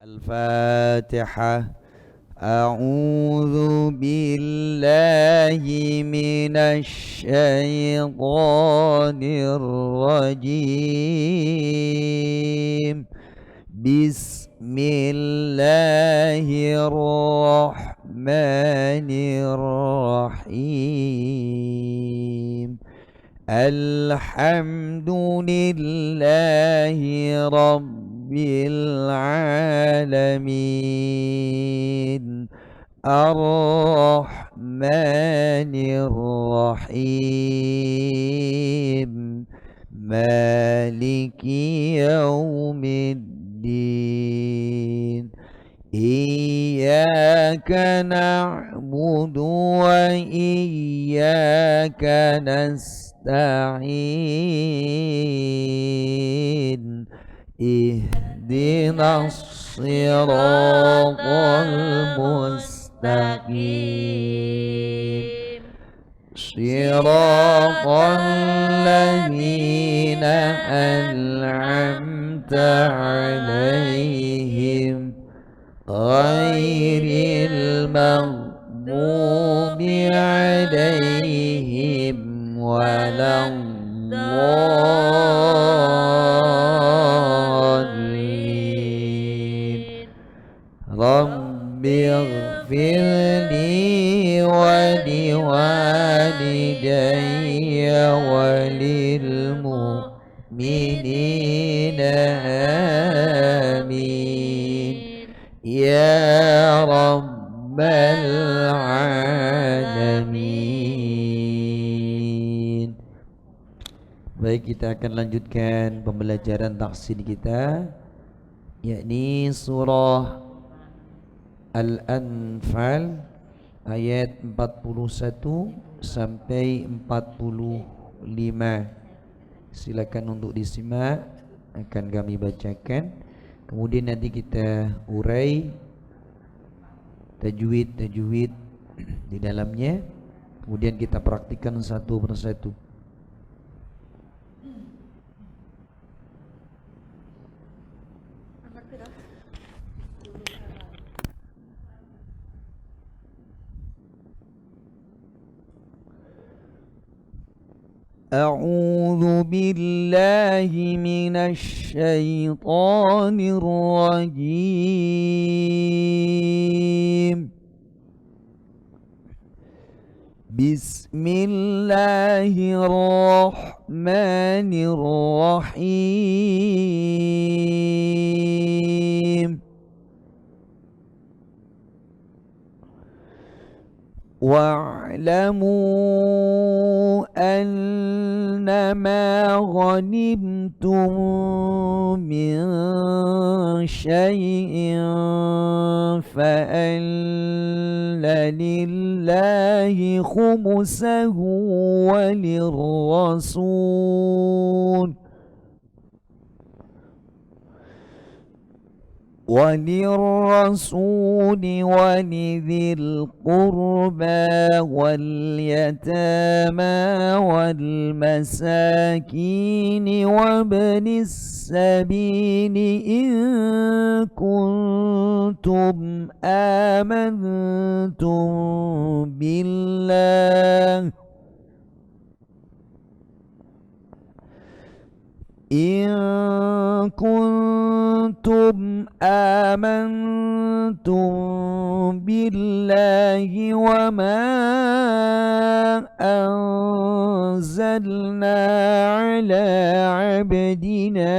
الفاتحة. أعوذ بالله من الشيطان الرجيم. بسم الله الرحمن الرحيم. الحمد لله رب العالمين. الرحمن الرحيم. مالك يوم الدين. إياك نعبد وإياك نستعين. اهدنا الصراط المستقيم. صراط الذين أنعمت عليهم غير المغضوب عليهم ولا الضالين. رب اغفر لي ولوالدي وللمؤمنين آمين يا رب العالمين. Baik, kita akan lanjutkan pembelajaran tafsir kita, yakni surah Al-Anfal ayat 41 sampai 45. Silakan untuk disimak, akan kami bacakan. Kemudian nanti kita urai tajwid di dalamnya. Kemudian kita praktikkan satu persatu. أعوذ بالله من الشيطان الرجيم. بسم الله الرحمن الرحيم. واعلموا أنما غنمتم من شيء فأن لله خمسه وللرسول ولذي القربى واليتامى والمساكين وابن السبيل إن كنتم آمنتم بالله وما أنزلنا على عبدنا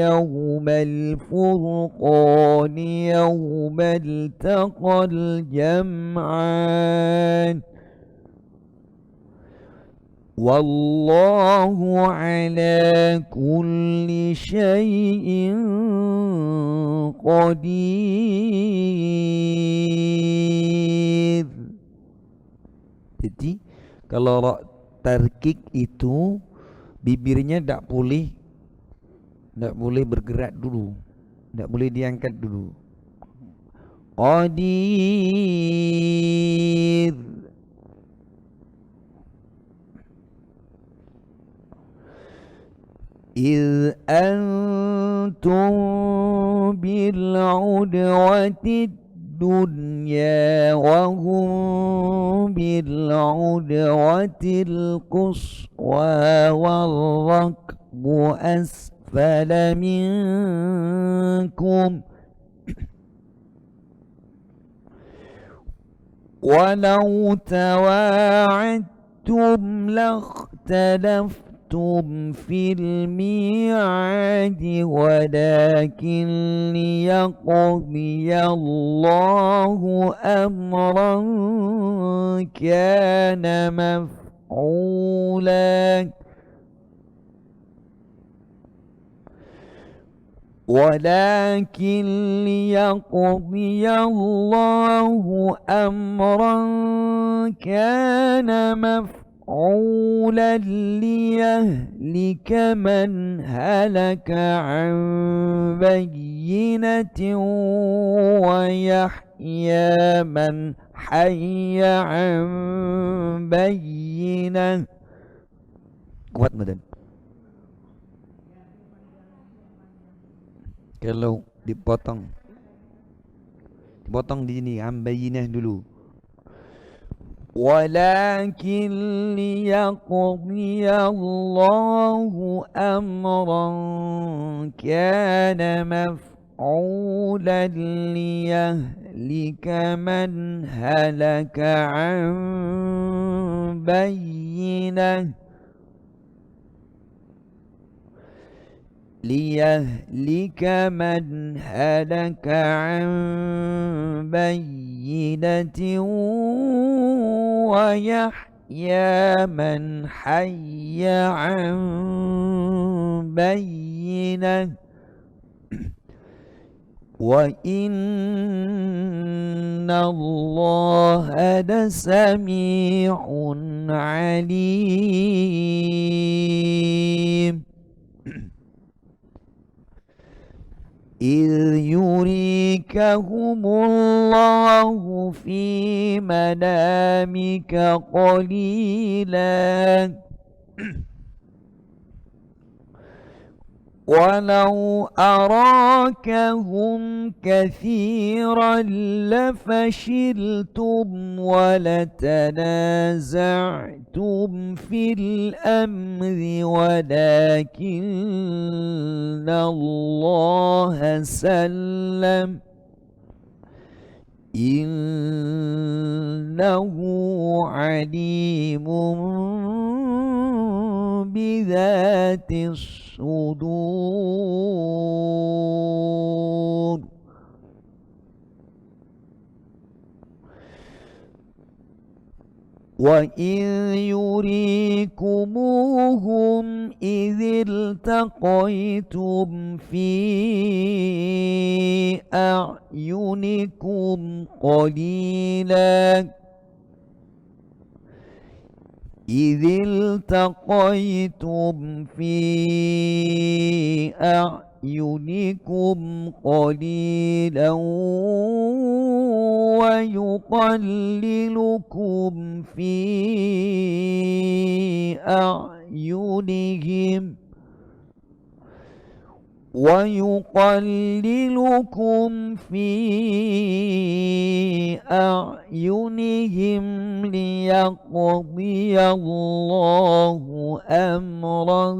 يوم الفرقان يوم التقى الجمعان والله على كل شيء qadir. Jadi kalau ra tarkik itu bibirnya tidak boleh bergerak dulu, tidak boleh diangkat dulu. Qadir. إذ أنتم بالعدوة الدنيا وهم بالعدوة القصوى والركب أسفل منكم ولو تواعدتم لاختلفتم في الميعاد ولكن ليقضي الله أمرا كان مفعولا ولكن ليقضي الله أمرا كان مفعولا ليهلك من هلك عن بينة ويحيى من حي عن بينة. Kuat badan. Kalau dipotong di sini ambayinah dulu. Walakin liyaqdiya Allahu amran kana maf'ulan liyahlika man halaka an bayyinah ليهلك من هلك عن بينة ويحيى من حي عن بينة وإن الله لسميع عليم. إذ يريكهم الله في منامك قليلا ولو أراكهم كثيرا لفشلتم ولتنازعتم في الأمر ولكن الله سلم إنه عليم بذات الصدور. وإذ يريكموهم إذ التقيتم في أعينكم قليلا إذ التقيتم في أعينكم قليلا ويقللكم في أعينهم ليقضي الله أمرا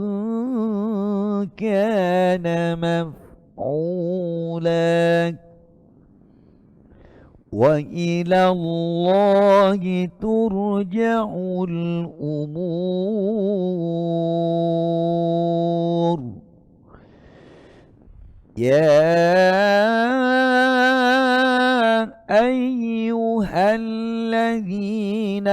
كان مفعولا وإلى الله ترجع الأمور. يا أيها الذين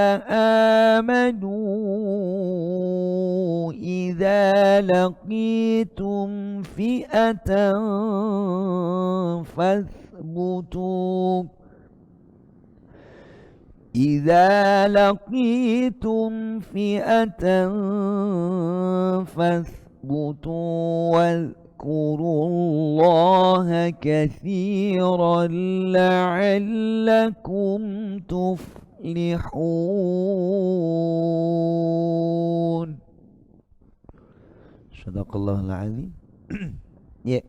آمنوا إذا لقيتم فئة فاثبتوا إذا لقيتم فئة فاثبتوا واذكروا الله كثيرا لعلكم تفلحون. Sadaqallahul azim. Ya.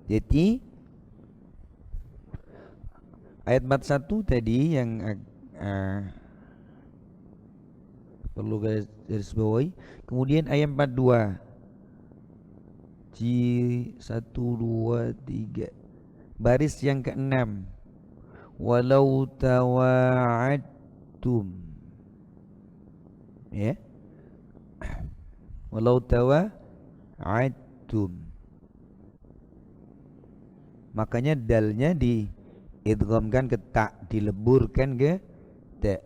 Jadi ayat 41 tadi yang perlu garis bawahi. Kemudian ayat 42 Ji 1 2 3 baris yang ke-6, walau tawa'adtum, ya, walau tawa'adtum, makanya dalnya di idghamkan ke ta, dileburkan ke ta.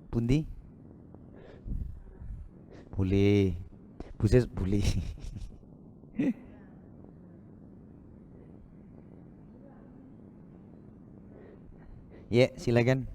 Pundi? Boleh. Buses boleh. Ya, silakan.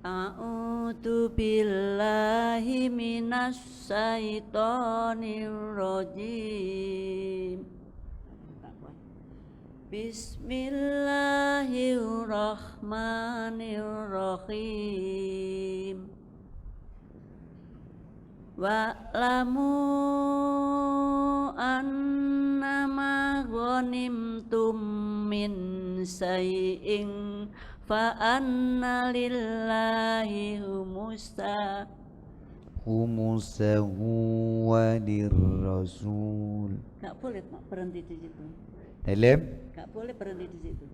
A'udzu billahi minas syaitonir rajim. Bismillahirrahmanirrahim. Wa'lamu annama ghanimtum min syai'in fa anna lillahi humusahu wa lirrasul. Gak boleh berhenti di situ. Dalam? Gak boleh berhenti di situ.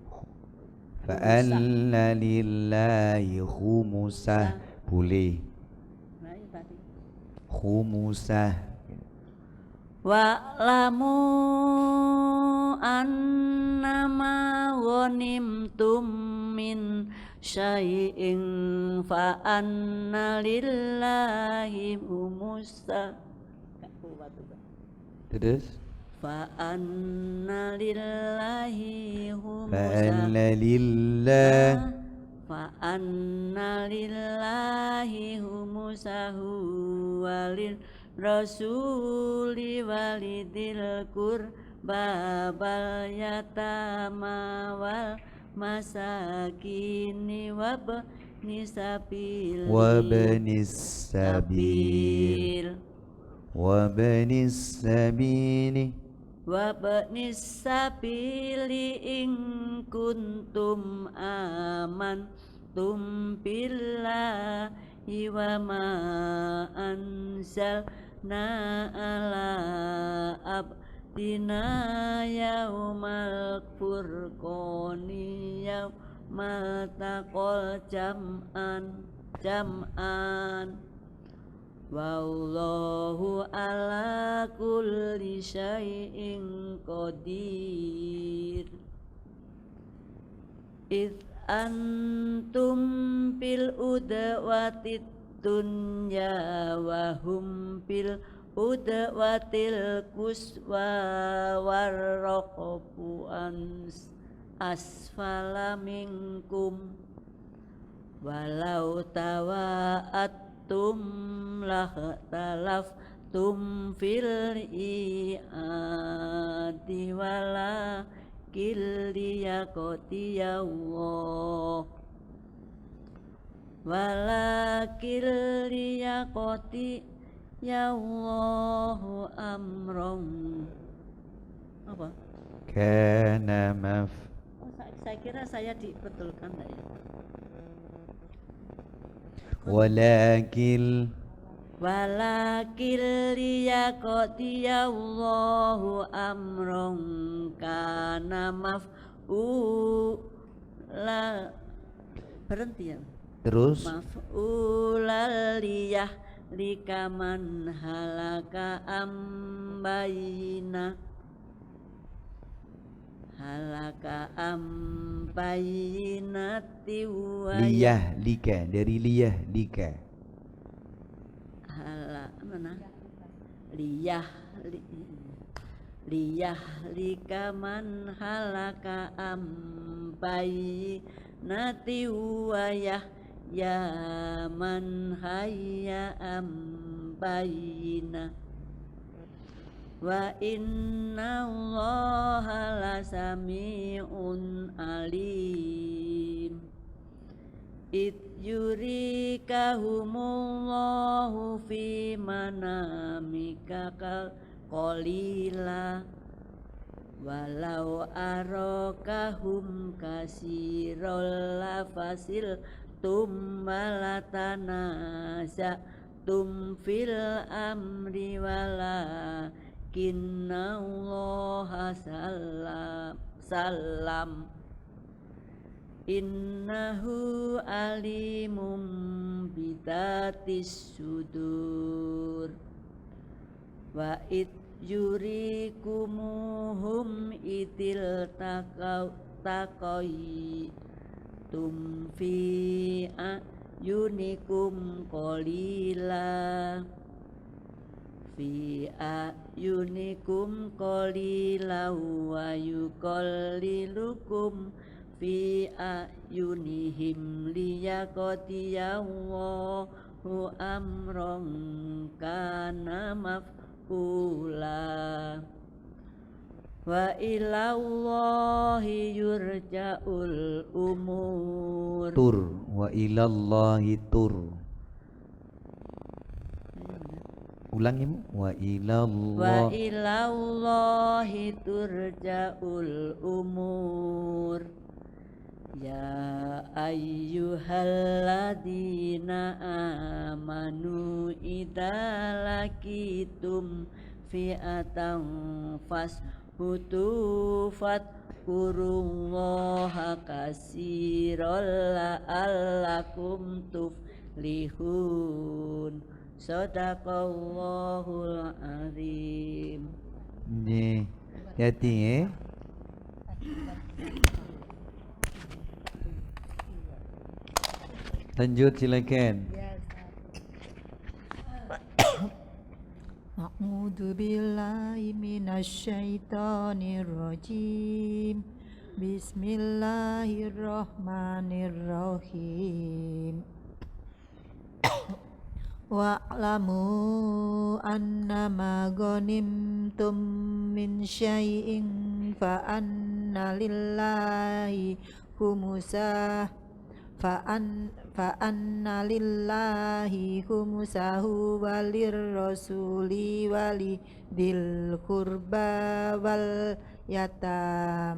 Fa anna lillahi humusah. Boleh. Nah, itu tadi. Humusah. Wa'lamu annama ghanimtum min syai'in fa anna lillahi humusa. Terus Fa anna lillahi humusa. Fa anna lillah Fa anna lillahi humusahu walil rasuli walidil qurba bal yatama wal masakini wabni sabil wabnis sabili wabni sabili in kuntum amantum billahi wa ma anzalna ala abdina yaumal furqani yaumal taqal jam'an wallahu ala kulli syai'in qadir. Id antum bil udwatid dunya wa hum bil udwatil quswa warraqbu asfala minkum walau tawa'attum lakhtalaftum fil i'adi wala liyaqdiyallah walakil liyaqdiyallahu amron apa? Kana Saya kira saya dibetulkan enggak ya? Walakil liyaqdiyallahu amron kana maf'ula berhenti ya. Terus Maf'ulaliyah likaman halaka ambayina tiwa liyah lika, dari liyah lika. mana liyah likaman halaka ambayina tiwayah ya man hayya ambayina wa inna allaha lasami'un alim id yurikahumullahu fi manamika qalila walau arakahum kasirol lafasil tumalatanasa fil amri walakinnallaha salam innahu alimum bidatis sudur wa id yurikumuhum itil taqai tumfi ayunikum qalila fi ayunikum qalila wa yuqallilukum fi ayunihim liyaqdiyallahu amran kana maf'ula wa ilallahi yurja'ul umur tur, wa ilallahi tur. Ulangi wa ilallahi turja'ul umur ya ayyuhalladzina amanu idza laqitum fi'atan fadkurullaha katsiran la'allakum tuflihun. Shadaqallahul azim. Ni, hati Lanjut silakan. A'udzu billahi minasyaitonir rajim. Bismillahirrahmanirrahim. Wa'lamu annama ghanimtum min syai'in fa anna lillahi khumusah fa anna lillahi khumusahu walir rasuli walidil qurba wal yatama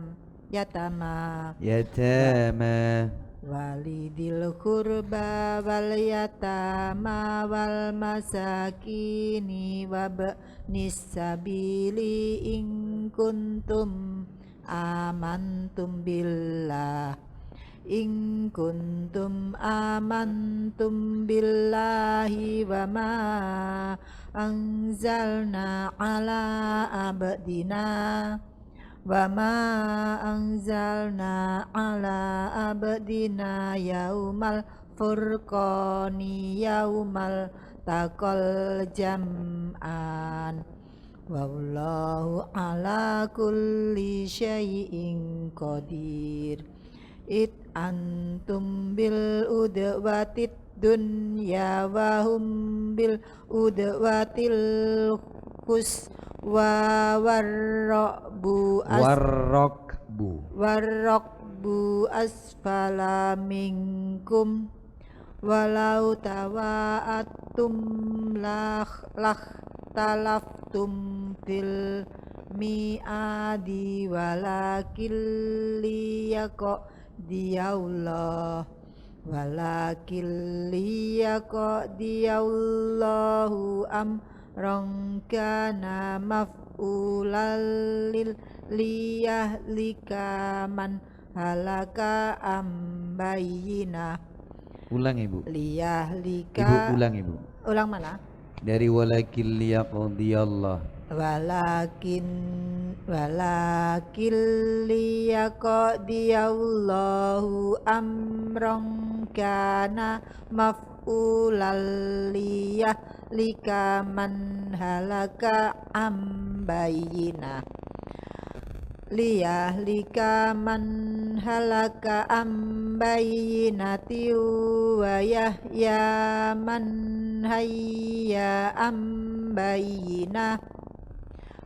walidil qurba wal yatama wal masakini wabnis sabili in kuntum amantum billah billahi wa ma anzalna ala abdina yaumal furqani yaumal taqal jam'an wallahu ala kulli syai'in qadir. It antum bil udwatid dunya wa hum bil udwatil quswa warraqbu asfala minkum walau tawa'atum talaftum fil mi'adi walakin liyaqdiyallahu amron kana maf'ulal liyahlika man halaka ambayina. Ulang Ibu. Liyahlika. Ibu ulang Ibu. Ulang mana? Dari walakin liyaqdiyallah. Walakin liyaqdiyallahu amron kana maf'ulal liyahlika man halaka ambayina. Liyahlika man halaka ambayinati wa yahya man hayya ambayina.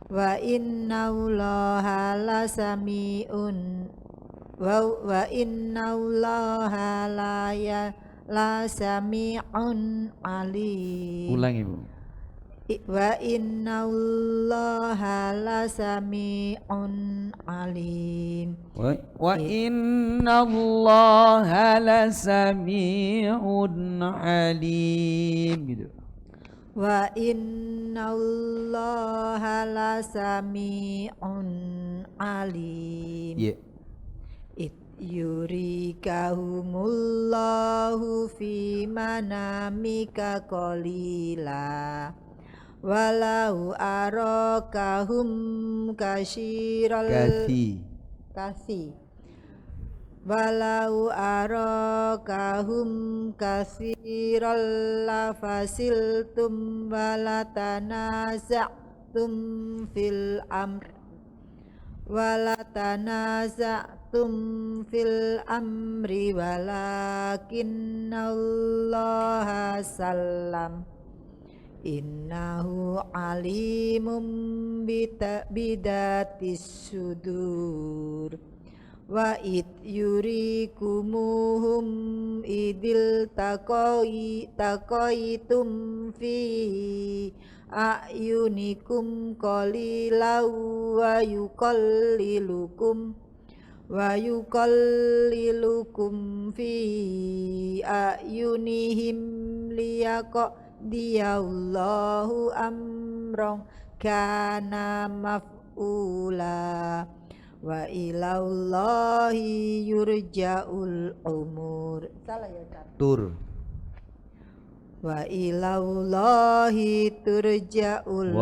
Wa innallaha lasami'un wa innallaha lasami'un alim. Ulang Ibu. Wa innallaha lasami'un alim. Wa innallaha lasami'un alim gitu. Wa innallaha lasami'un alim. Yeah. Yurikahumullahu fi manamika qalila walau arakahum kasyiral kasi walau arakahum kasyiral lafasiltum walatanaza'tum fil amr fil amri walakinnallaha sallam innahu alimum bidatis sudur. Wa id yurikumuhum idil taqaitum fi a'yunikum qalilaw wa yuqallilukum fi a'yunihim liyaqdiyallahu amran kana maf'ula wa ilallahi yurja'ul umur. Salah ya Ustaz? Tur. Wa ilallahi turja'ul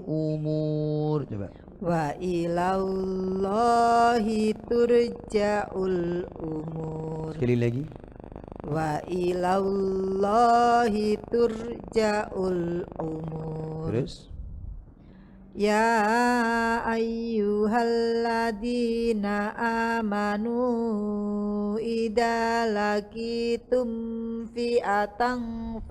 umur. Coba. Wa ilallahi turja'ul umur. Sekali lagi. Wa ilallahi turja'ul umur. Terus. Ya ayyuhalladzina amanu idza laqitum fi'atan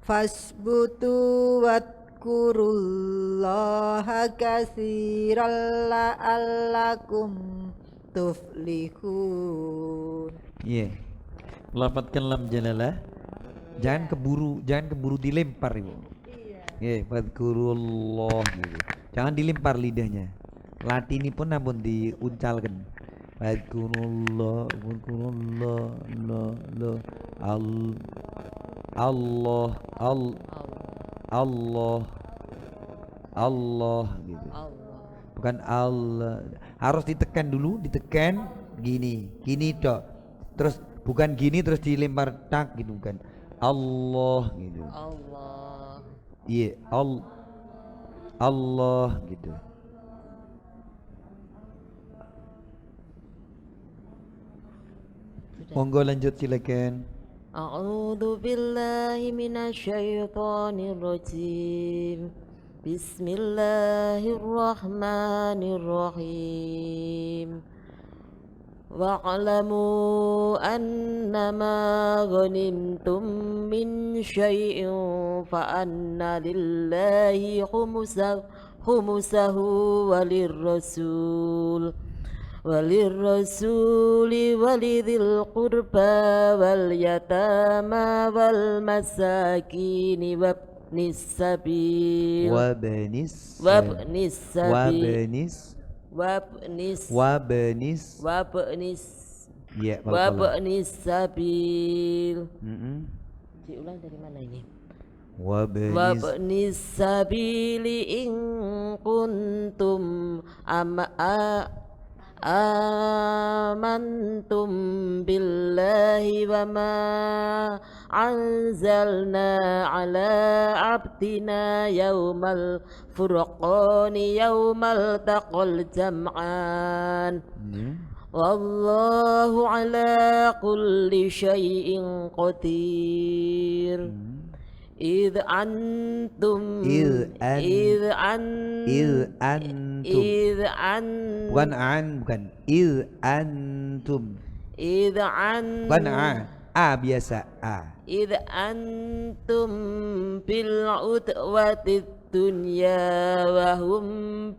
fasbutu wadkurullaha katsiran la'allakum tuflihun. Iya. Lafadzkan lam jalalah. Jangan keburu dilempar Ibu. Iya. Fadkurullah gitu. Jangan dilempar lidahnya. Latini pun namun diuncalkan. Fadkurullah, Allah gitu. Bukan Allah. Harus ditekan dulu, ditekan gini tok. Terus bukan gini terus dilempar tak gitu bukan. Allah gitu. Allah. Iya, Allah gitu. Monggo lanjut silakan. A'udzu billahi minasyaitonir rajim. Bismillahirrahmanirrahim. Wa'lamu annama ghanimtum min syai'in fa anna lillahi khumusahu walirrasuli walidhil qurba wal yatama wal masakini wabnis sabil Iya, wa qalqalah. ba'nis sabil. Mm-mm. Diulang dari mana ini? Wa Wa banis ba'nis sabili in kuntum amantum billahi wa ma anzalna ala abdina yaumal furqani yaumal taqal jam'an wallahu ala kulli syai'in qadir. إذ أنتم bukan an, bukan id antum, bukan a biasa a. إذ أنتم بالعدوة الدنيا وهم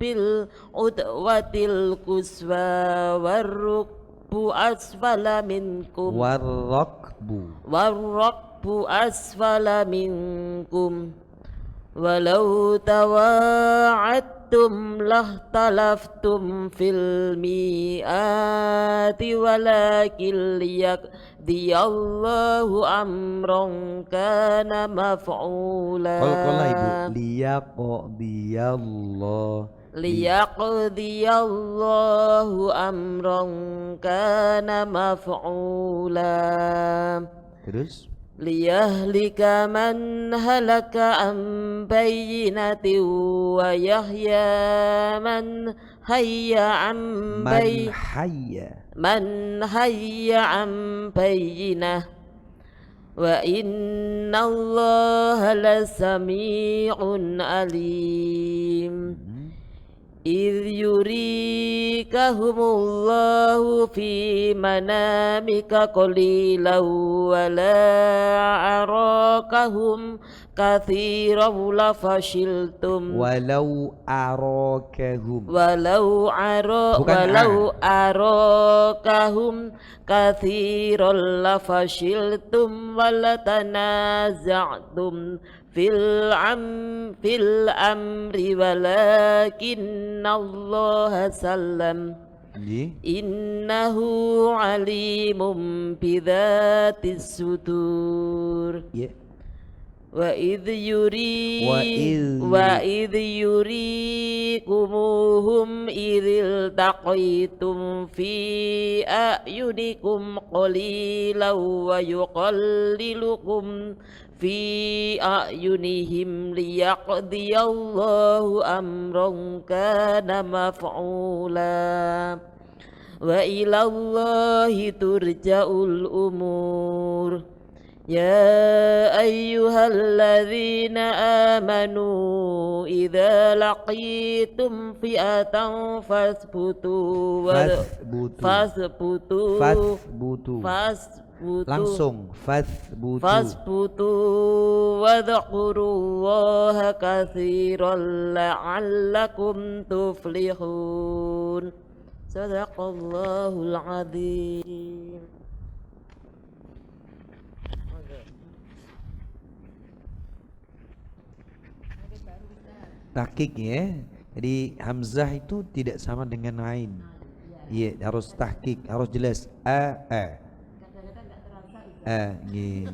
بالعدوة القصوى والركب أسفل منكم والركب أسفل منكم ولو تواعدتم لاختلفتم في الميعاد ولكن ليقضي الله أمرا كان مفعولا. Qalqalah ibu, ليقضي الله أمرا كان مفعولا. Terus ليهلك من هلك عن بينة ويحيى من حي عن بينة وإن الله لسميع عليم. إذ يريكهم الله في منامك قليلا ولا أراكهم كثيرا لفشلتم walau arakahum أراكهم كثيرا لفشلتم ولتنازعتم في الأمر ولكن الله سلم إنه عليم بذات الصدور. وإذ يريكموهم إذ التقيتم في أعينكم قليلا ويقللكم في أعينهم ليقضي الله أمرا كان مفعولا. وإلى الله ترجع الأمور. يا أيها الذين آمنوا إذا لقيتم فئة فاثبتوا واذكروا الله كثيرا لعلكم تفلحون. صدق الله العظيم. tahqiq ya. Jadi hamzah itu tidak sama dengan ain. Iya, harus tahqiq, harus jelas. Gini.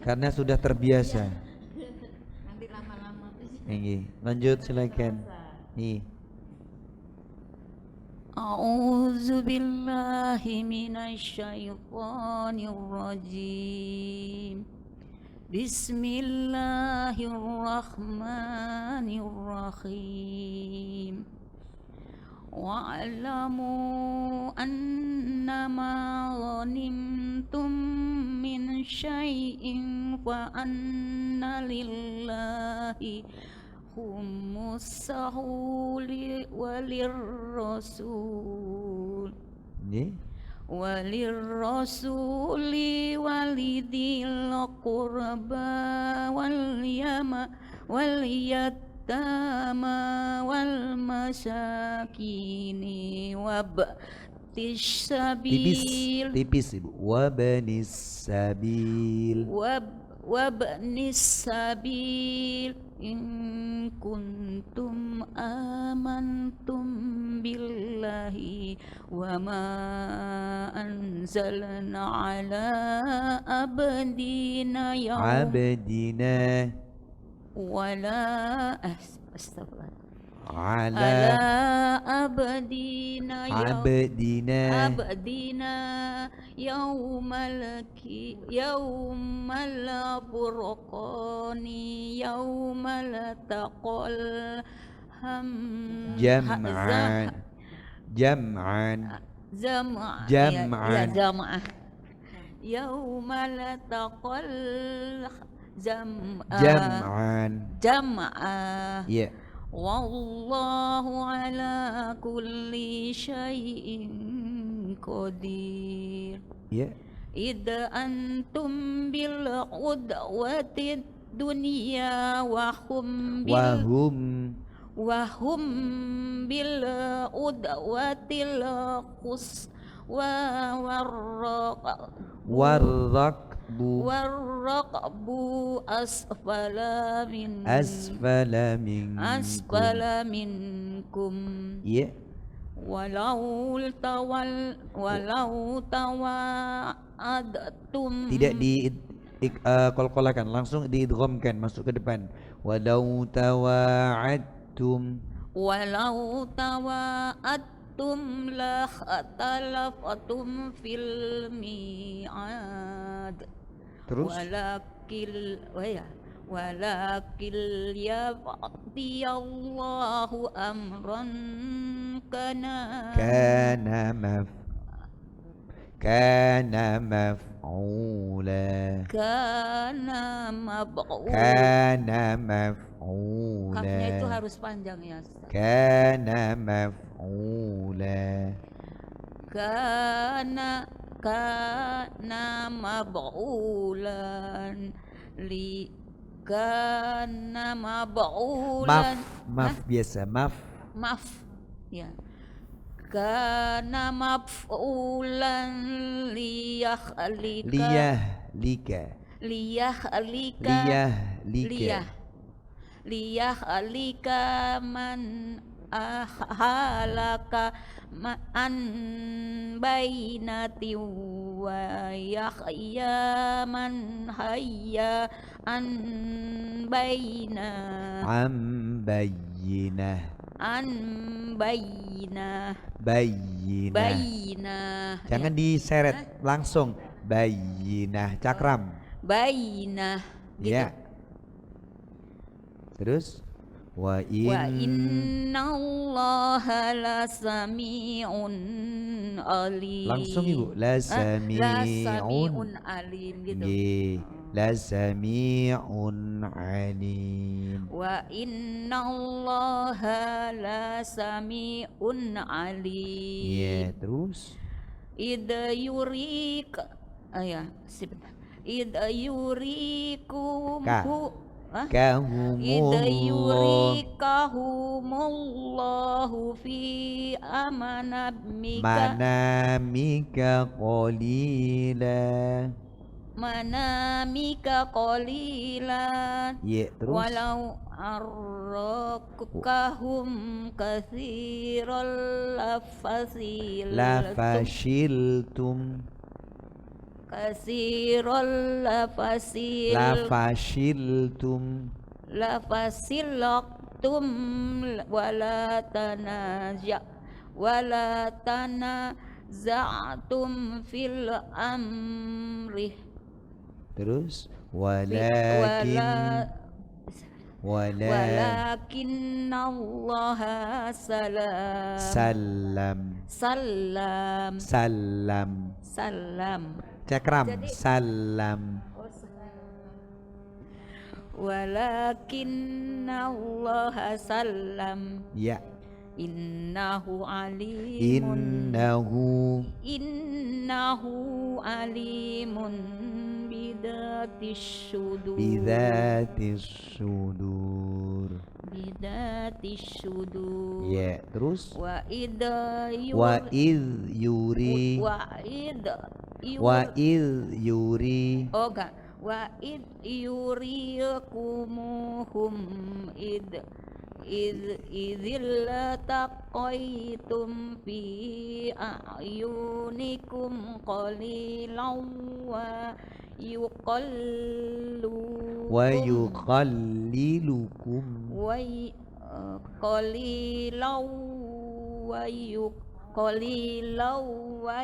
Karena sudah terbiasa. Nanti lama-lama. Ini, lanjut silakan. Nih. A'udzu billahi minasyaitonir rajim. Bismillahirrahmanirrahim. Wa'lamu annama ghanimtum min syai'in wa anna lillahi khumsahu walirrasul. Walirrasuli walidil qurba wal yattama wal masakini tipis ibu, wabanis sabil wabnis sabil in kuntum amantum billahi wa ma anzalna ala abdina abdina wala astagfirullah ala abdina yaumal furqani yaumal taqal jam'an yaumal taqal jam'an ya wallahu ala kulli syai'in qadir. ya Id antum bil udwati dunya wa hum bil udwatil warraqbu asfala minkum ya walau tawa'adtum tidak di kol-kolakan, langsung diidghamkan masuk ke depan. Walau tawa'adtum la khatalafatum fil mi'ad. Terus walakil yaqdiyallahu amran kana maf'ula. Kafnya itu harus panjang ya. Kana maf'ula. Kana mab'ulan li kana mab'ulan maaf ya kana maf'ulan liyahlika man halaka an bainati wa yahya man hayya an bainah jangan diseret langsung bayyinah cakram bainah gitu. Ya terus wa innallaha lasami'un alim. Langsung Ibu, lasami'un alim gitu. Lasami'un alim. Wa innallaha lasami'un alim. Ya, terus Idza yurikum yurikahumullahu fi manamika qalilan. Ya, terus walau arrakahum katsiran lafashiltum lafasiltum wala tanaza'tum fil amri. Terus walakin Allah salam cakram salam walakin Allah salam. Ya Innahu alimun bidatis sudur. Ya, terus wa id yuri wa id yuriyakumuhum idzil taqaitum fi a'yunikum qalilan wa yuqallilukum qalilan wa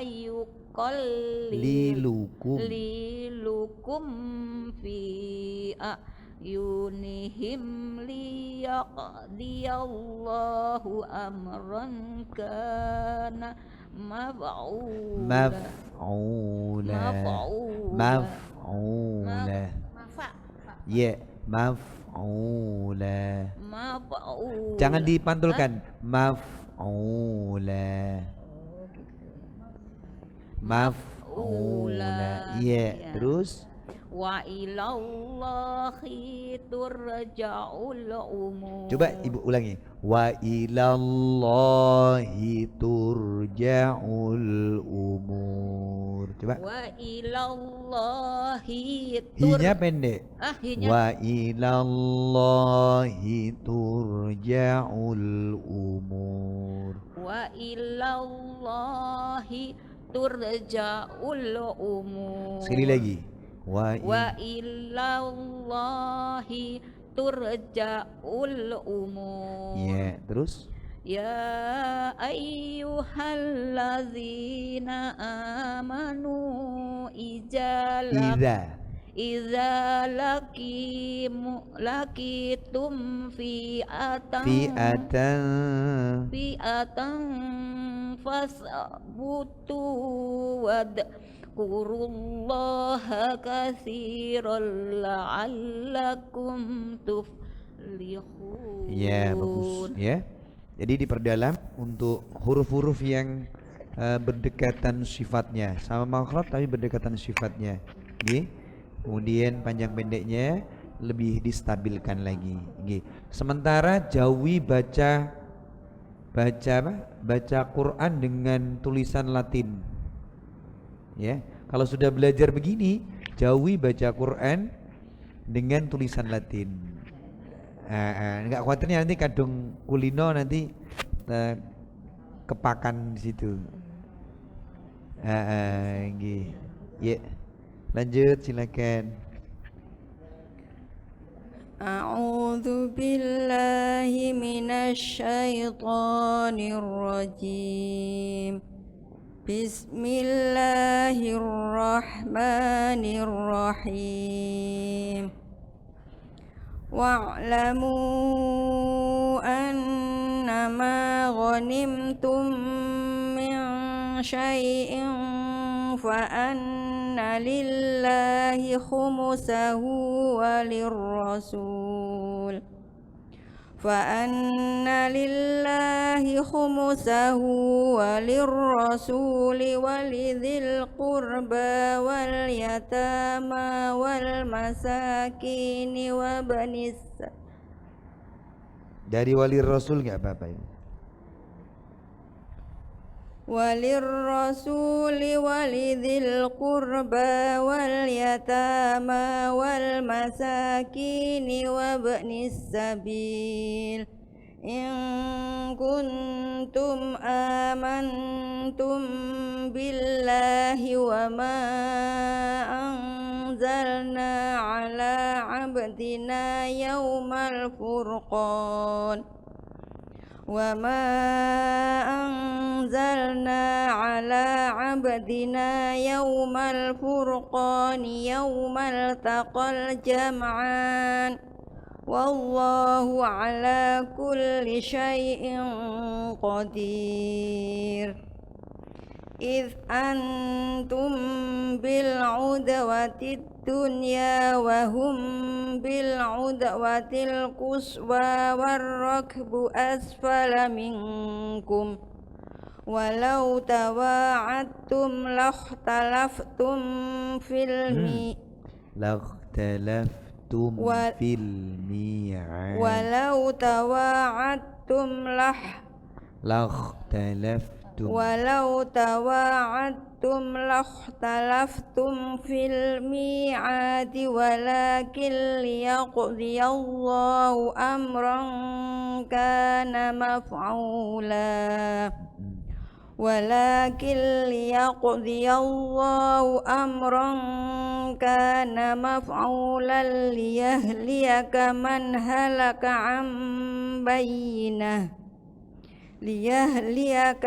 yuqallilukum fi a'yunihim liyaqdiyallahu amran kana maf'ula ya maf'ula jangan dipantulkan maf'ula ya terus wa ilallahi turja'ul umur. Coba ibu ulangi. Wa ilallahi turja'ul umur. Coba. Wa ilallahi Hinya pendek. hinya. Wa ilallahi turja'ul umur. Wa ilallahi turja'ul umur. Sekali lagi. Wa ilallahi turja'ul umur. Ya, terus Ya ayyuhallazina amanu idza laqitum fi'atan fasbutu wadkurullaha katsiran la'allakum tuflihun. Ya, bagus ya. Jadi diperdalam untuk huruf-huruf yang berdekatan sifatnya sama makhraj tapi berdekatan sifatnya. Nggih. Kemudian panjang pendeknya lebih distabilkan lagi. Nggih. Sementara jauhi baca Quran dengan tulisan Latin. Ya, kalau sudah belajar begini, jauhi baca Quran dengan tulisan Latin. Enggak khawatirnya nanti kadung kulino nanti kepakan di situ. Nggih. Ya. Lanjut silakan. A'udzu billahi minasy syaithanir rajim. Bismillahirrahmanirrahim. Wa'lamu annama ghanimtum min syai'in fa anna lillahi khumsahu walirrasul فأن لله خمسه وللرسول ولذي القربى واليتامى والمساكين وابن السبيل. Dari wali rasul nggak apa-apa ini. وللرسول ولذي القربى واليتامى والمساكين وابن السبيل إن كنتم آمنتم بالله وما أنزلنا على عبدنا يوم الفرقان وما أنزلنا على عبدنا يوم الفرقان يوم التقى الجمعان والله على كل شيء قدير إذ أنتم بالعدوة الدنيا وهم بالعدوة القصوى والركب أسفل منكم ولو تواعدتم لاختلفتم في الميعاد ولو تواعدتم لاختلفتم walau tawa'adtum lakhtalaftum fil mi'adi walakin liyaqdiyallahu amran kana maf'ula ولكن ليقضي الله أمرا كان مفعولا ليهلك من هلك عن بينة ليهلك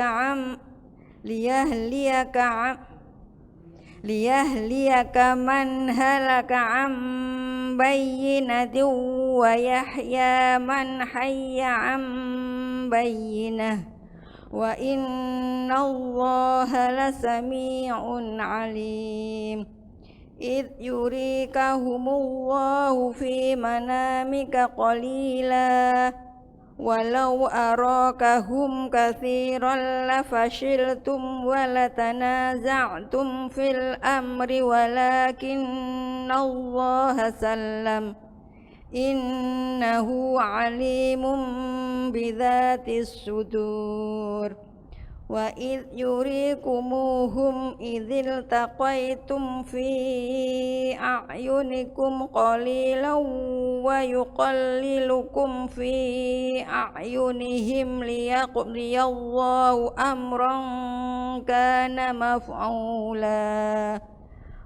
من هلك عن بينة ويحيى من حي عن بينة وإن الله لسميع عليم إذ يريكهم الله في منامك قليلا ولو أراكهم كثيرا لفشلتم ولتنازعتم في الأمر ولكن الله سلم إنه عليم بذات الصدور وإذ يريكموهم إذ التقيتم في أعينكم قليلا ويقللكم في أعينهم ليقضي الله أمرا كان مفعولا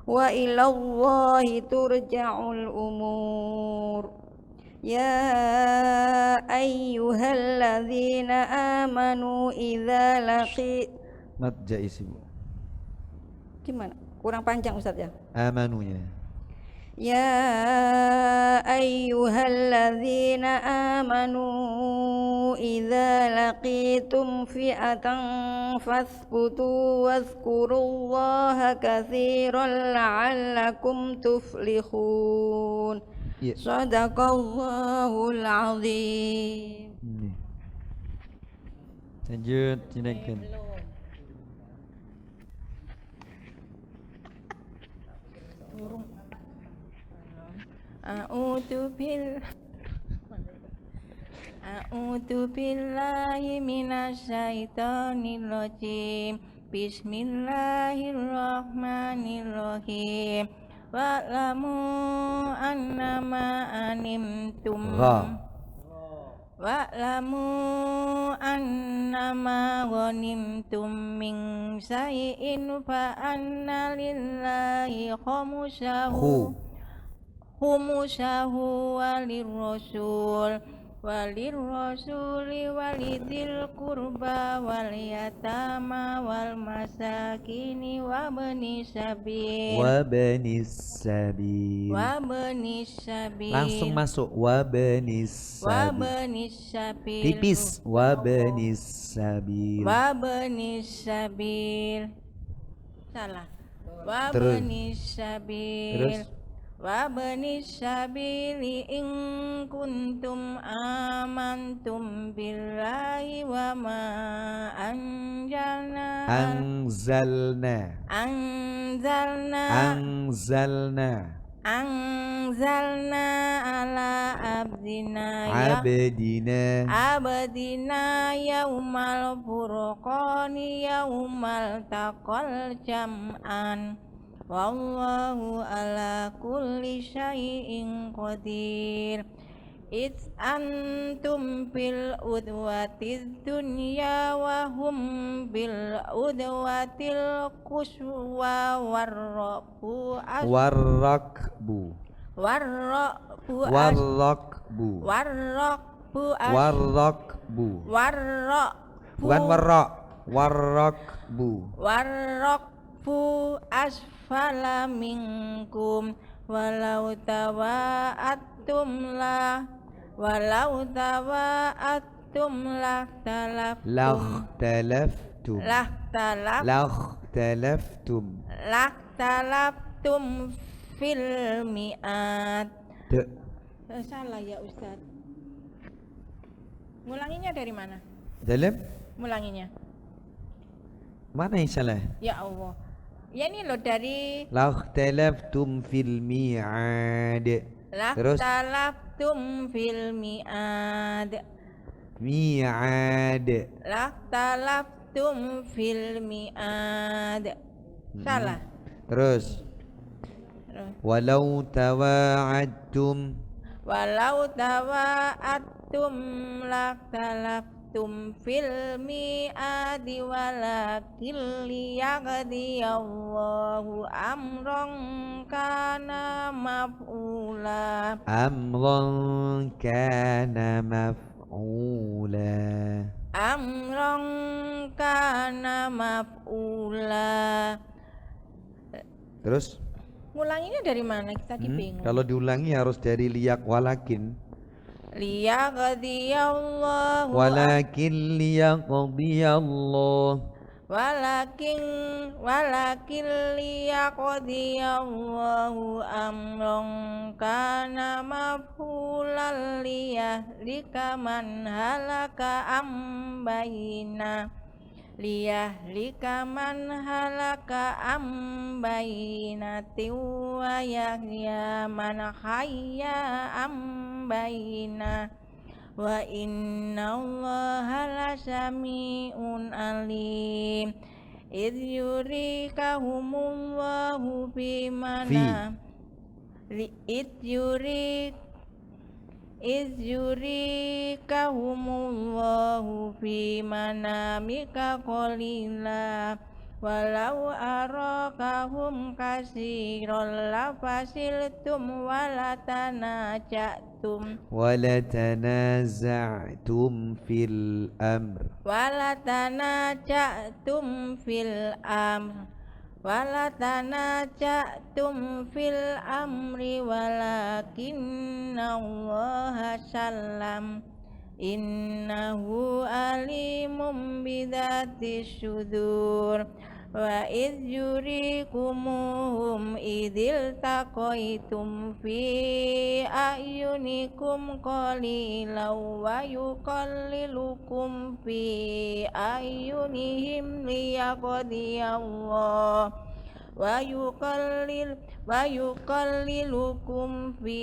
وإلى الله ترجع الأمور يا أيها الذين آمنوا إذا لقي Mat jais ibu. Gimana? Kurang panjang Ustaz ya? Amanunya. يا أيها الذين آمنوا إذا لقيتم فئة فاثبتوا واذكروا الله كثيرا لعلكم تفلحون صدق الله العظيم. Lanjut, silakan. A'udzu billahi minasyaitonir rajim. Bismillahirrahmanirrahim. Wa'lamu annama animtum. Wa'lamu annama ghanimtum min syai'in fa anna lillahi khumusahu walirrasuli walidil qurba wal yatama wal masakini wa bani sabil Langsung masuk wa banis sabil. Tipis wa banis sabil. Salah. Wa Terus. banis sabil. Terus. Wa bani sabili in kuntum amantum billahi wa ma anzalna ala abdina yaumal furqani yaumal taqal jam'an wallahu ala kulli syai'in qadir. It's antum bil udwatiz dunya wa hum bil udwatil quswa warraqbu asfala minkum walau tawa'attum lakhtalaftum fil mi'at. Salah ya Ustaz. Ngulanginya dari mana? Dalam? Ngulanginya. Mana yang salah? Ya Allah. Ya ini loh dari Lakhtalaftum fil mi'ad. Terus lakhtalaftum fil mi'ad. Mi'ad. Lakhtalaftum tawa'adtum fil mi'ad. Salah. Terus Terus. walau tawa'adtum Walau tawa'adtum laktalaftum fil mi'adi walakin liyaqdiyallahu amran kana maf'ula. amran kana maf'ula. Amran kana maf'ula. Terus Ngulanginya dari mana? Kita bingung. kalau diulangi harus dari liyak walakin Liyaqdiyallahu walakin liyaqdiyallah walakin liyaqdiyallahu amran kana maf'ulan liyahlika man halaka am bayina bayinatin wa yahya man hayya am bayina wa innallaha lasami'un alim. Idh yurikahumullahu fi mana Idh yurikahumullahu fi manamika qalila walau arakahum kasiran lafasiltum walatanaza'tum fil amr fil amri walakinnallaha sallam innahu alimum bidatis sudur. Wa idh yurikumuhum idhil taqaitum fi a'yunikum qalilan wa yuqallilukum fi a'yunihim liyaqdiyallah wa yuqallilukum fi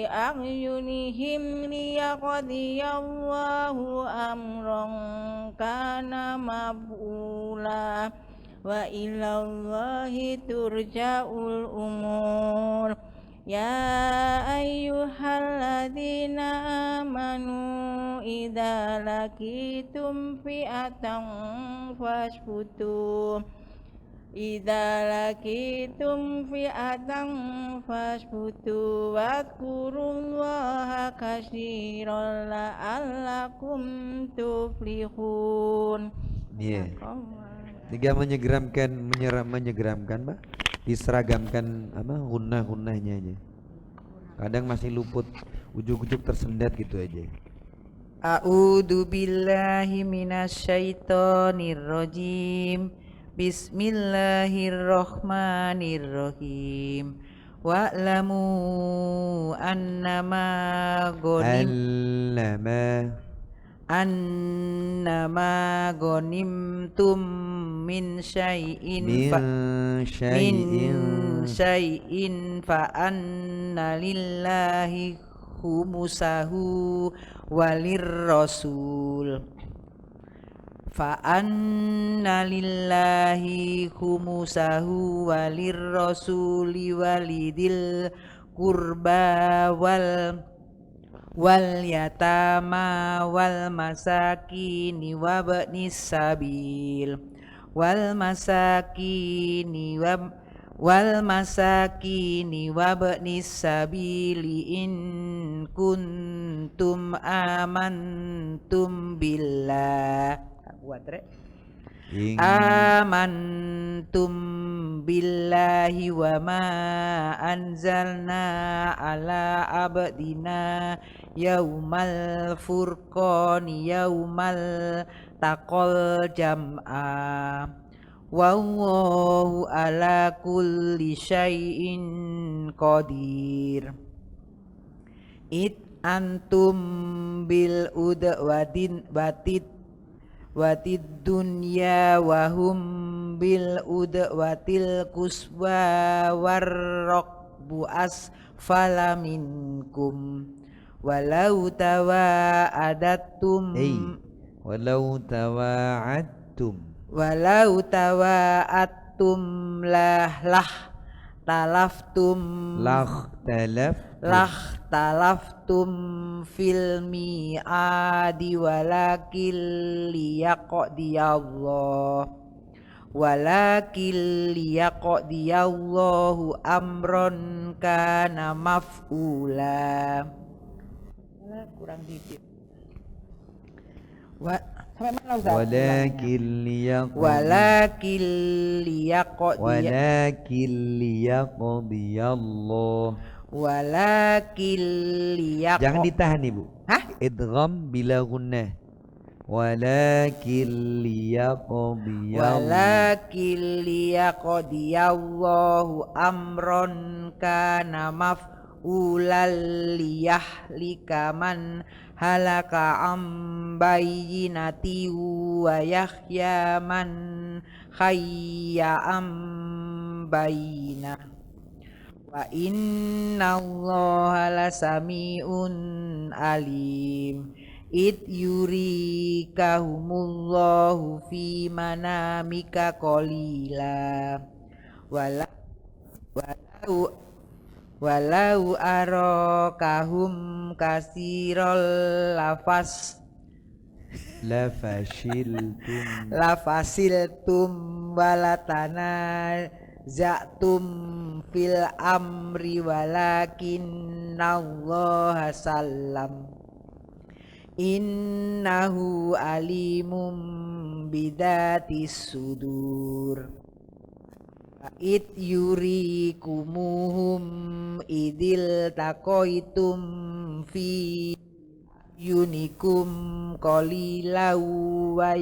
a'yunihim liyaqdiyallahu amran kana maf'ula wa ilallahi turja'ul umur. Ya ayyuhalladzina amanu idza laqitum fi'atan fasbutu wadhkurullaha katsiran la'allakum tuflihun. Tiga menyegeramkan Mbak. Diseragamkan gunnah-gunnahnya aja. Kadang masih luput, ujuk-ujuk tersendat gitu aja. A'udzu billahi minasyaitonir rajim. Bismillahirrahmanirrahim. Wa'lamu annama ghanimtum min syai'in fa anna lillahi khumusahu walir rasul fa anna lillahi khumusahu walir rasuli walidil qurba wal yatama wal masakini wabnis sabil wal masakini wabnis sabili in kuntum amantum billah amantum billahi wa ma anzalna ala abdina yaumal furqani yaumal taqal jam'a wallahu ala kulli syai'in qadir. It antum bil udwatin watid dunya wahum bil udwatil kuswa warraqbu asfala minkum walau tawa'adtum walau tawa'attum lah talaftum talaftum fil mi'adi walakin liyaqdiyallahu amron kana maf'ula. Kurang dikit. Sampai mana Ustaz? walakin liyaqdiyallah. Jangan ditahan Ibu. Hah? Idgham bila gunnah. walakin liyaqdiyallahu amron kana maf'ulal liyahlika man halaka am bayyinati wa yahya man khayya am bayyinah wa innallaha lasami'un alim id yurikahumullahu fi manamika qalila walau arakahum kasirol lafasiltum walatana za'tum fil amri walakin Allah salam innahu alimum bidatis sudur id yurikumuhum idil taqaitum fi yunikum qalilau wa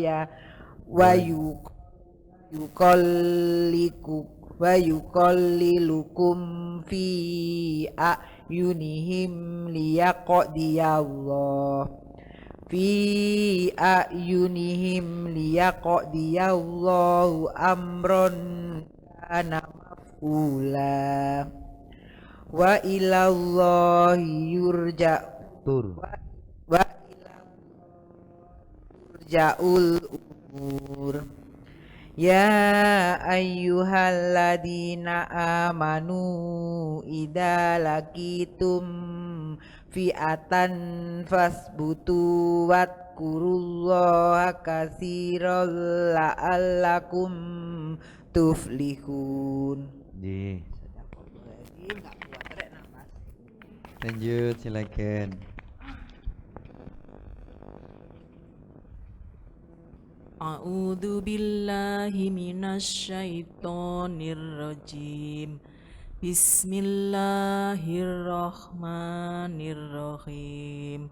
yuqallilukum fi ayunihim liyaqdiyallahu amron kana maf'ula wa ilallahi yurja'ul umur ya ayyuhalladzina amanu idza laqitum fi'atan fasbutu wadkurullaha katsiran la'allakum tuflihun. Lanjut silakan. A'udzu billahi minasyaitonir rajim. Bismillahirrahmanirrahim.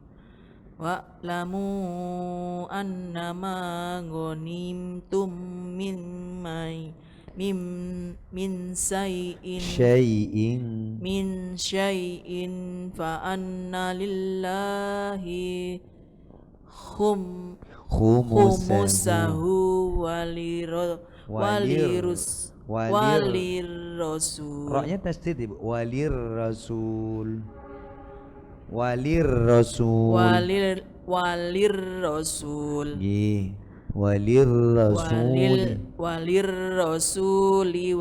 Wa'lamu annama ghanimtum min syai'in fa anna lillahi khumusahu walirrasul. Roknya tasdid Ibu. Walirrasul. Nggih. Walirrasuli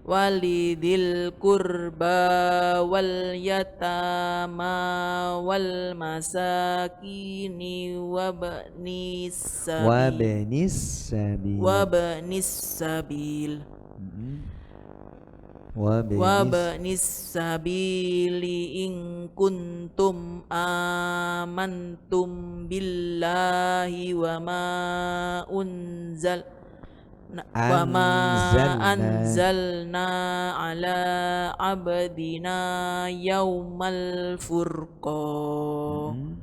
walidil qurba wal yatama wal masakini wabnis sabil wabnis sabili in kuntum amantum billahi wa ma anzalna ala abdina yaumal furqan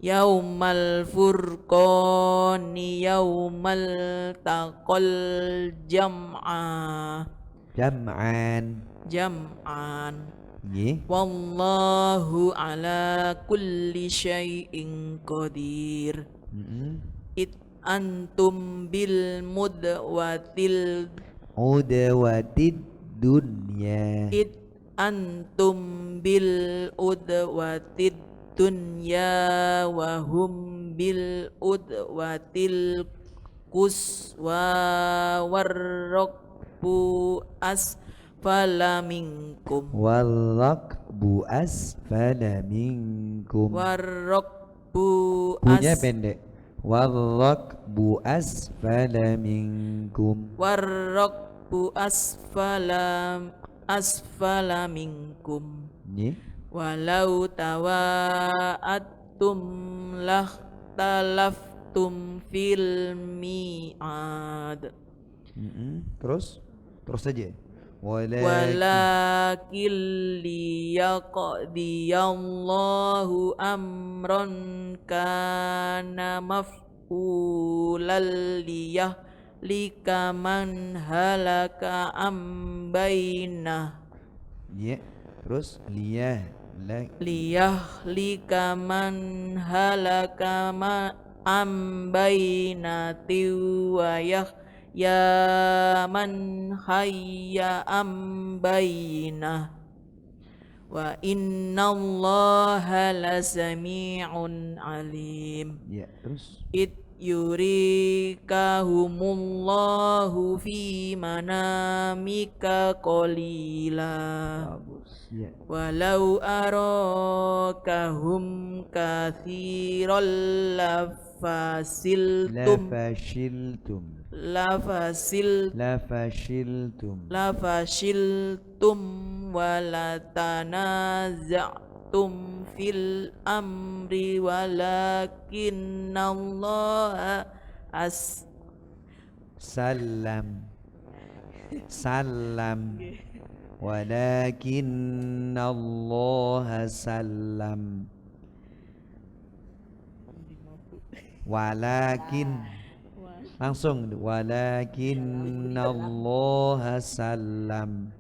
yaumal taqal jam'an wallahu ala kulli syai'in qadir. It antum bil mudwatil dunya. It antum bil udwatid dunya wa hum bil udwatil quswa warrakbu asfala minkum Warrakbu asfala minkum. warrakbu Punya pendek. Warrakbu asfala minkum. warrakbu asfala minkum Ini walau tawa'attum lakhtalaftum fil mi'ad Terus saja. walakin liyaqdiyallahu amran kana maf'ulan liyahlika man halaka ambainah Ya. Terus liyahlika man halaka ambainati wa ya man hayya ambainah wa innallaha lasami'un alim. Ya, terus yurikahumullahu fi manamika qalila bagus. Ya. walau arakahum kathiran lafashiltum walatanaza'tum fil amri walakinnallaha Salam walakinna Allah salam walakin langsung walakinna Allah salam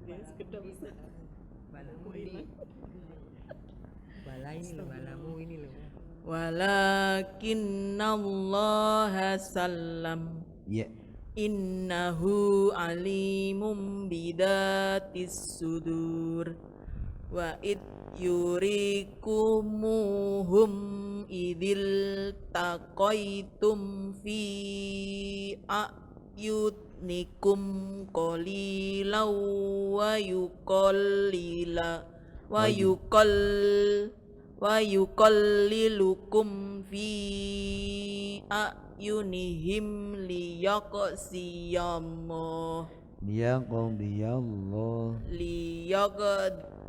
walakinnallaha salam ya. innahu alimum bidatis sudur wa id yurikumuhum idil taqaitum fi a'yunikum qalilan wa yuqallilukum fi a'yunihim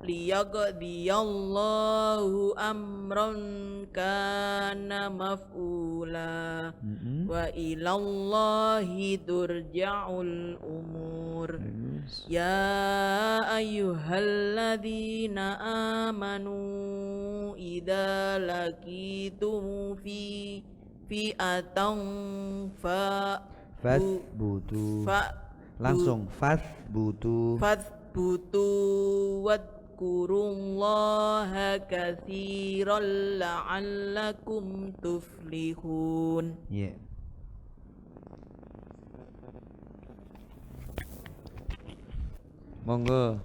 liyaqdiyallahu amran kana maf'ula wa ilallahi turja'ul umur ya ayyuhalladzina amanu idza laqitum fi'atan fathbutu langsung fathbutu wadkurullaha katsiran la'allakum tuflihun. Ya. Monggo.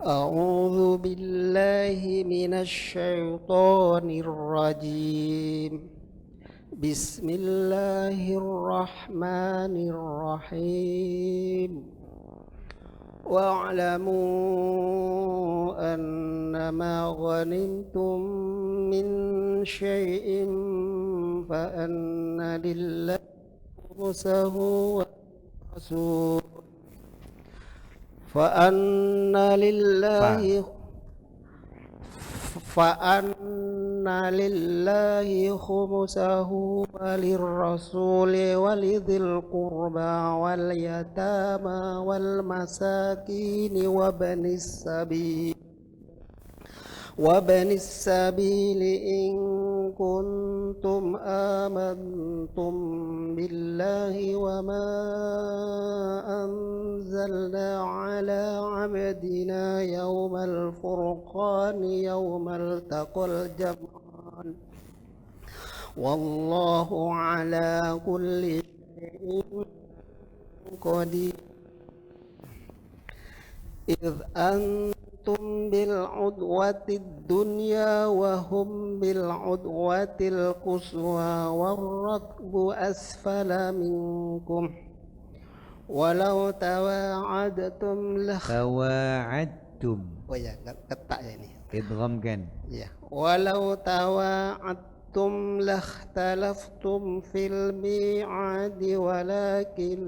أعوذ بالله من الشيطان الرجيم بسم الله الرحمن الرحيم واعلموا أنما غنمتم من شيء فأن لله خمسه والرسول فأن لله خمسه وللرسول ولذي القربى واليتامى والمساكين وابن السبيل إن كنتم آمنتم بالله وما أنزلنا على عبدنا يوم الفرقان يوم التقى الجمعان والله على كل شيء قدير إذ أنتم بالعدوة الدنيا وهم بالعدوة القصوى والركب أسفل منكم ولو تواعدتم Tawaadtum. oh ya ketak ya ini Idghamkan. ya walau tawaadtum lakhtalaftum fil mi'adi walakin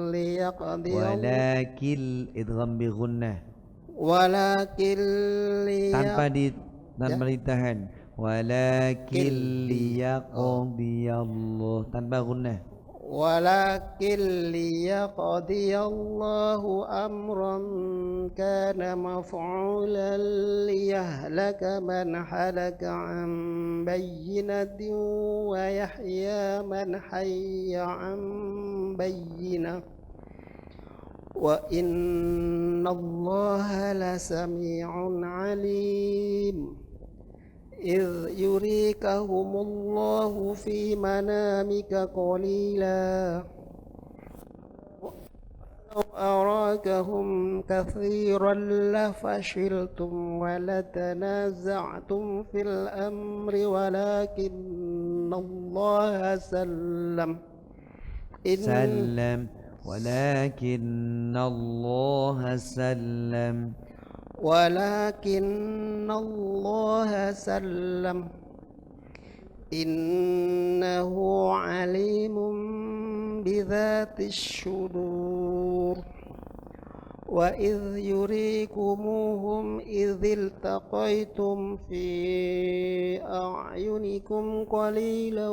Walakil idgham bi gunnah. walakin Tanpa ditahan. Walakin liyaqdiyallah tanpa gunnah. ولكن ليقضي الله أمرا كان مفعولا ليهلك من هلك عن بينة ويحيى من حي عن بينة وإن الله لسميع عليم إذ يريكهم الله في منامك قليلا لو أراكهم كثيرا لفشلتم ولتنازعتم في الأمر ولكن الله سلم ولكن الله سلم ولكن الله سلم إنه عليم بذات الصدور وإذ يريكموهم إذ التقيتم في أعينكم قليلا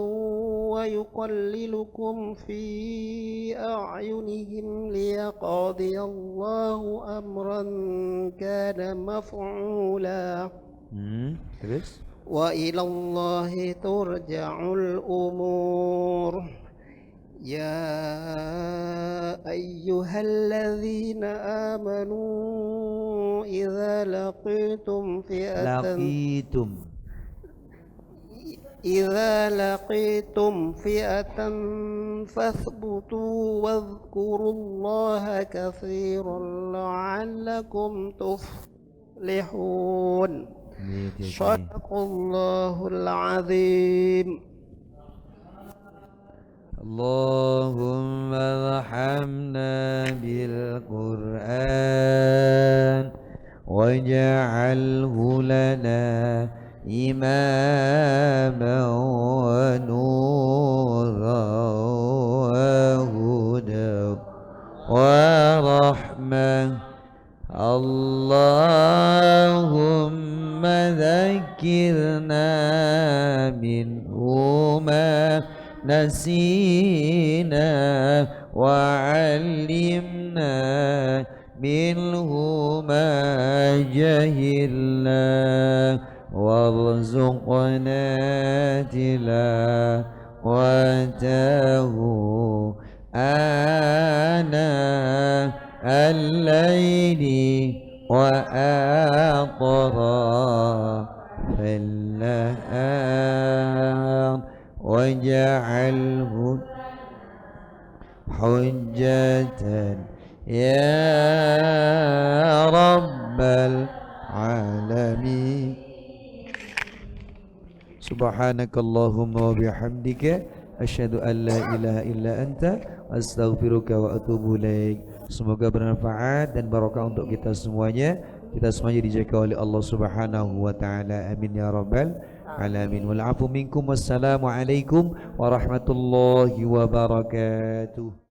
ويقللكم في أعينهم ليقضي الله أمرا كان مفعولا Terus وإلى الله ترجع الأمور يا أيها الذين آمنوا إذا لقيتم فئة فاثبتوا واذكروا الله كثيرا لعلكم تفلحون صدق الله العظيم اللهم ارحمنا بالقرآن واجعله لنا إماما ونورا وهدى ورحمة اللهم ذكرنا منه ما نسينا وعلمنا منه ما جهلنا وارزقنا تلاوته آناء الليل وأطراف النهار واجعله حجة يا رب العالمين سبحانك اللهم وبحمدك أشهد أن لا إله إلا أنت أستغفرك وأتوب إليك. Semoga bermanfaat dan barokah untuk kita semuanya. Kita semuanya dijaga oleh Allah Subhanahu wa taala. Amin ya rabbal alamin. Wal afu minkum. Wassalamu alaikum warahmatullahi wabarakatuh.